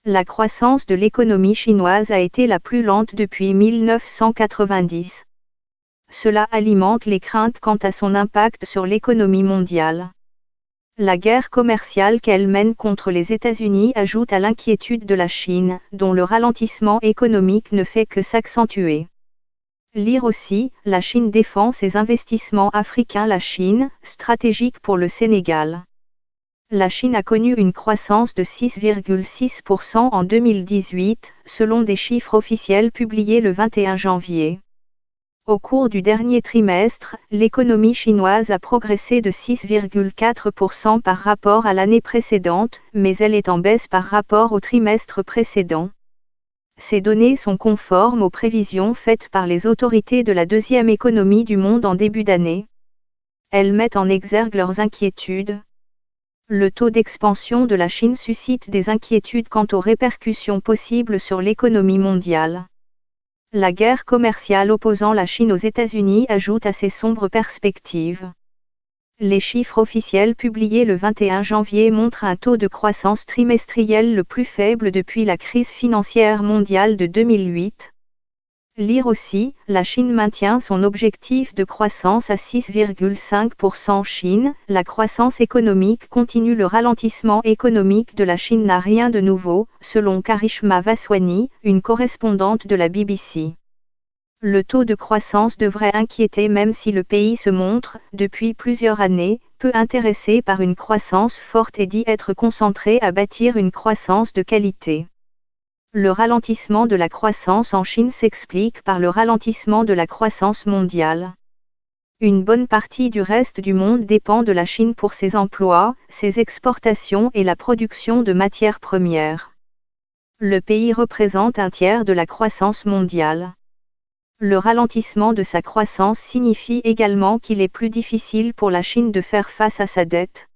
La croissance de l'économie chinoise a été la plus lente depuis 1990. Cela alimente les craintes quant à son impact sur l'économie mondiale. La guerre commerciale qu'elle mène contre les États-Unis ajoute à l'inquiétude de la Chine, dont le ralentissement économique ne fait que s'accentuer. Lire aussi, la Chine défend ses investissements africains. La Chine, stratégique pour le Sénégal. La Chine a connu une croissance de 6,6% en 2018, selon des chiffres officiels publiés le 21 janvier. Au cours du dernier trimestre, l'économie chinoise a progressé de 6,4% par rapport à l'année précédente, mais elle est en baisse par rapport au trimestre précédent. Ces données sont conformes aux prévisions faites par les autorités de la deuxième économie du monde en début d'année. Elles mettent en exergue leurs inquiétudes. Le taux d'expansion de la Chine suscite des inquiétudes quant aux répercussions possibles sur l'économie mondiale. La guerre commerciale opposant la Chine aux États-Unis ajoute à ces sombres perspectives. Les chiffres officiels publiés le 21 janvier montrent un taux de croissance trimestriel le plus faible depuis la crise financière mondiale de 2008. Lire aussi, la Chine maintient son objectif de croissance à 6,5%. Chine, la croissance économique continue. Le ralentissement économique de la Chine n'a rien de nouveau, selon Karishma Vaswani, une correspondante de la BBC. Le taux de croissance devrait inquiéter même si le pays se montre, depuis plusieurs années, peu intéressé par une croissance forte et dit être concentré à bâtir une croissance de qualité. Le ralentissement de la croissance en Chine s'explique par le ralentissement de la croissance mondiale. Une bonne partie du reste du monde dépend de la Chine pour ses emplois, ses exportations et la production de matières premières. Le pays représente un tiers de la croissance mondiale. Le ralentissement de sa croissance signifie également qu'il est plus difficile pour la Chine de faire face à sa dette.